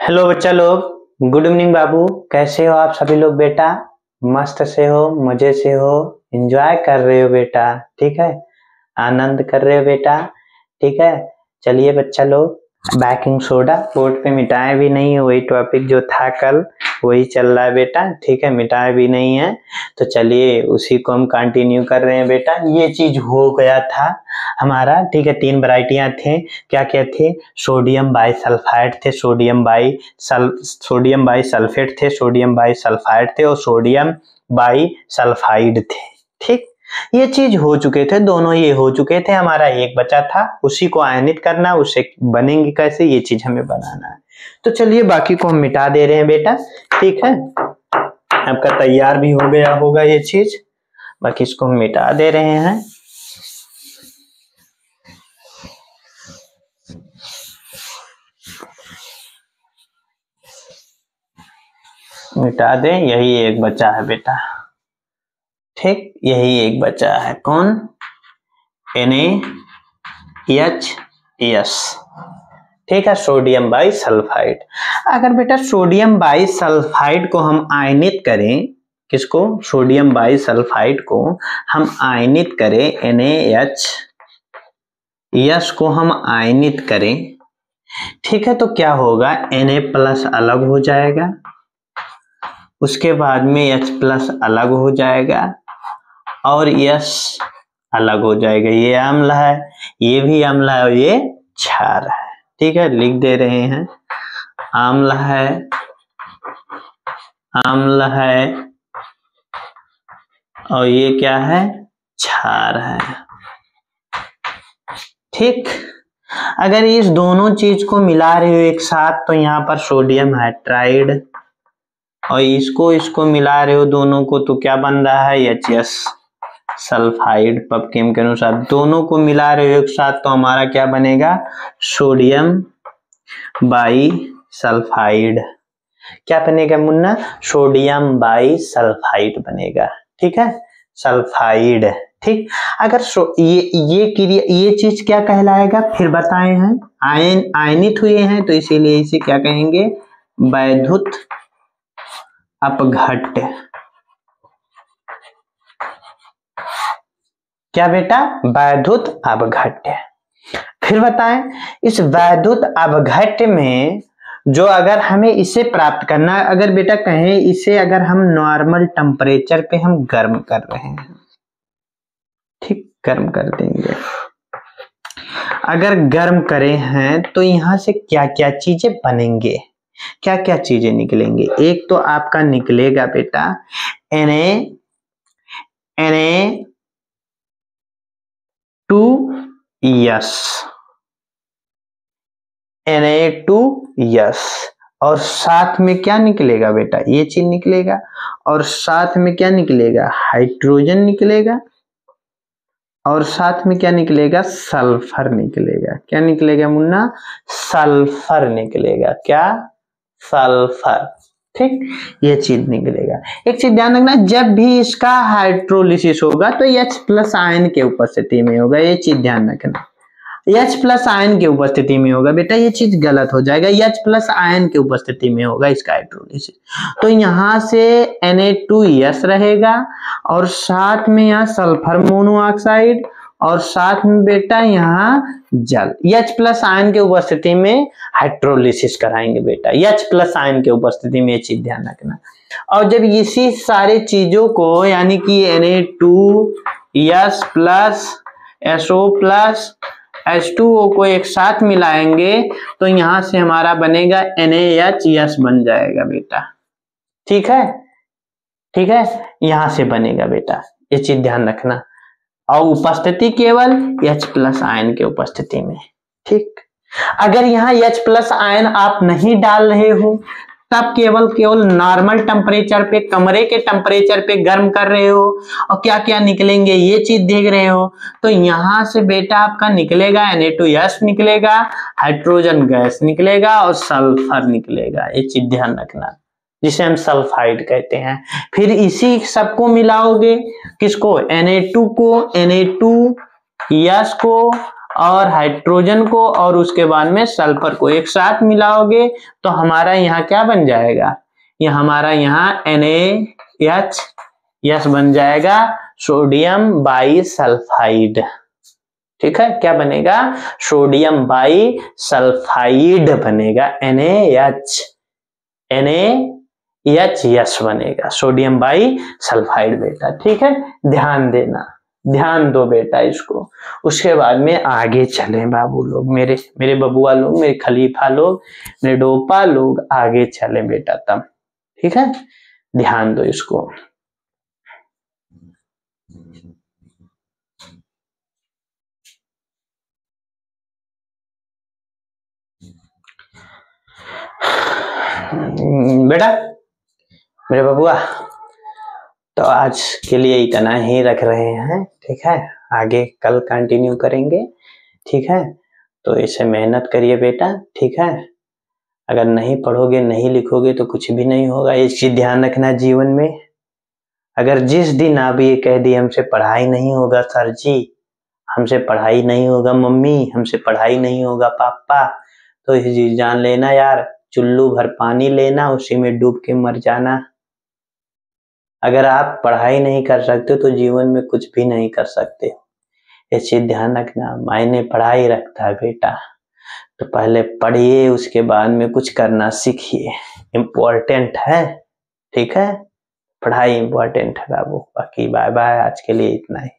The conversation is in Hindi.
हेलो बच्चा लोग, गुड इवनिंग बाबू। कैसे हो आप सभी लोग बेटा? मस्त से हो, मजे से हो, एंजॉय कर रहे हो बेटा? ठीक है, आनंद कर रहे हो बेटा? ठीक है, चलिए बच्चा लोग, बेकिंग सोडा बोर्ड पे मिटाए भी नहीं है, वही टॉपिक जो था कल वही चल रहा है बेटा। ठीक है, मिटाए भी नहीं है, तो चलिए उसी को हम कंटिन्यू कर रहे हैं बेटा। ये चीज हो गया था हमारा। ठीक है, 3 वैरायटियां थे। क्या क्या थे? सोडियम बाइसल्फाइड थे, सोडियम बाइसल्फेट थे, सोडियम बाइसल्फाइड थे और सोडियम बाइसल्फाइड थे। ठीक, ये चीज हो चुके थे, दोनों ये हो चुके थे। हमारा एक बचा था, उसी को आयनित करना, उससे बनेंगे कैसे, ये चीज हमें बनाना है। तो चलिए बाकी को हम मिटा दे रहे हैं बेटा। ठीक है, आपका तैयार भी हो गया होगा ये चीज, बाकी इसको हम मिटा दे रहे हैं। मिटा दें, यही एक बचा है बेटा। ठीक, यही एक बचा है, कौन? NaHS। ठीक है, सोडियम बाइसल्फाइड। अगर बेटा सोडियम बाइसल्फाइड को हम आयनित करें, किसको? सोडियम बाइसल्फाइड को हम आयनित करें, NaHS को हम आयनित करें, ठीक है, तो क्या होगा? Na+ अलग हो जाएगा, उसके बाद में H+ अलग हो जाएगा और S अलग हो जाएगा। ये अम्ल है, ये भी अम्ल है और ये क्षार है। ठीक है, लिख दे रहे हैं, अम्ल है, अम्ल है और ये क्या है? क्षार है। ठीक, अगर इस दोनों चीज को मिला रहे हो एक साथ तो यहाँ पर सोडियम हाइड्राइड, और इसको मिला रहे हो दोनों को तो क्या बन रहा है? HS sulphide. पबकेम के अनुसार दोनों को मिला रहे हो एक साथ तो हमारा क्या बनेगा? Sodium bisulphide. क्या बनेगा मुन्ना? सोडियम बाइसल्फाइड बनेगा। ठीक है, सल्फाइड। ठीक, अगर ये चीज क्या कहलाएगा फिर बताए हैं? आयनित हुए हैं तो इसीलिए इसे क्या कहेंगे? वैद्युत अपघट्य। क्या बेटा? वैद्युत अपघट्य। फिर बताएं, इस वैद्युत अपघट्य में जो अगर हमें इसे प्राप्त करना, अगर बेटा कहें इसे अगर हम नॉर्मल टेम्परेचर पे हम गर्म कर रहे हैं, ठीक, गर्म कर देंगे। अगर गर्म करे हैं तो यहां से क्या क्या चीजें बनेंगे, क्या क्या चीजें निकलेंगे? एक तो आपका निकलेगा बेटा Na2S और साथ में क्या निकलेगा बेटा? ये चीज निकलेगा और साथ में क्या निकलेगा? हाइड्रोजन निकलेगा और साथ में क्या निकलेगा? सल्फर निकलेगा। क्या निकलेगा मुन्ना? सल्फर निकलेगा। क्या? सल्फर। ठीक, ये चीज निकलेगा। एक चीज ध्यान रखना, जब भी इसका हाइड्रोलिसिस होगा तो H+ आयन के उपस्थिति में होगा, ये चीज ध्यान रखना। H+ आयन की उपस्थिति में होगा बेटा, ये चीज गलत हो जाएगा। H+ आयन की उपस्थिति में होगा इसका हाइड्रोलिसिस। तो यहां से Na2S रहेगा और साथ में यहाँ सल्फर मोनोऑक्साइड और साथ में बेटा यहाँ जल। H+ आयन की उपस्थिति में हाइड्रोलिसिस कराएंगे बेटा, H+ आयन की उपस्थिति में, ये चीज ध्यान रखना। और जब इसी सारे चीजों को यानी कि Na2S+ SO+ H2O को एक साथ मिलाएंगे तो यहां से हमारा बनेगा NaHS बन जाएगा बेटा। ठीक है, ठीक है, यहां से बनेगा बेटा, ये चीज ध्यान रखना। और उपस्थिति केवल H+ आयन के उपस्थिति में। ठीक, अगर यहाँ H+ आयन आप नहीं डाल रहे हो तब केवल नॉर्मल टेम्परेचर पे, कमरे के टेम्परेचर पे गर्म कर रहे हो और क्या क्या निकलेंगे ये चीज देख रहे हो, तो यहां से बेटा आपका निकलेगा Na2S निकलेगा, हाइड्रोजन गैस निकलेगा और सल्फर निकलेगा। ये चीज ध्यान रखना, जिसे हम सल्फाइड कहते हैं। फिर इसी सबको मिलाओगे, किसको? Na2 को, Na2S को और हाइड्रोजन को और उसके बाद में सल्फर को एक साथ मिलाओगे तो हमारा यहाँ क्या बन जाएगा, ये हमारा यहाँ NaHS बन जाएगा, सोडियम बाईसल्फाइड। ठीक है, क्या बनेगा, सोडियम बाईसल्फाइड बनेगा, NaHS बनेगा, सोडियम बाईसल्फाइड बेटा। ठीक है, ध्यान देना, ध्यान दो बेटा इसको। उसके बाद में आगे चले बाबू लोग, मेरे बबुआ लोग, मेरे खलीफा लोग, मेरे डोपा लोग, आगे चले बेटा तब। ठीक है, ध्यान दो इसको। बेटा मेरे बबुआ, तो आज के लिए इतना ही रख रहे हैं। ठीक है, आगे कल कंटिन्यू करेंगे। ठीक है, तो इसे मेहनत करिए बेटा। ठीक है, अगर नहीं पढ़ोगे, नहीं लिखोगे तो कुछ भी नहीं होगा। एक चीज ध्यान रखना जीवन में, अगर जिस दिन आप ये कह दिए हमसे पढ़ाई नहीं होगा सर जी, हमसे पढ़ाई नहीं होगा मम्मी, हमसे पढ़ाई नहीं होगा पापा, तो इस चीज जान लेना यार, चुल्लू भर पानी लेना, उसी में डूब के मर जाना। अगर आप पढ़ाई नहीं कर सकते तो जीवन में कुछ भी नहीं कर सकते। ये चीज ध्यान रखना, मायने पढ़ाई रखता है बेटा। तो पहले पढ़िए, उसके बाद में कुछ करना सीखिए, इम्पोर्टेंट है। ठीक है, पढ़ाई इम्पोर्टेंट है बाबू। बाकी बाय बाय, आज के लिए इतना ही।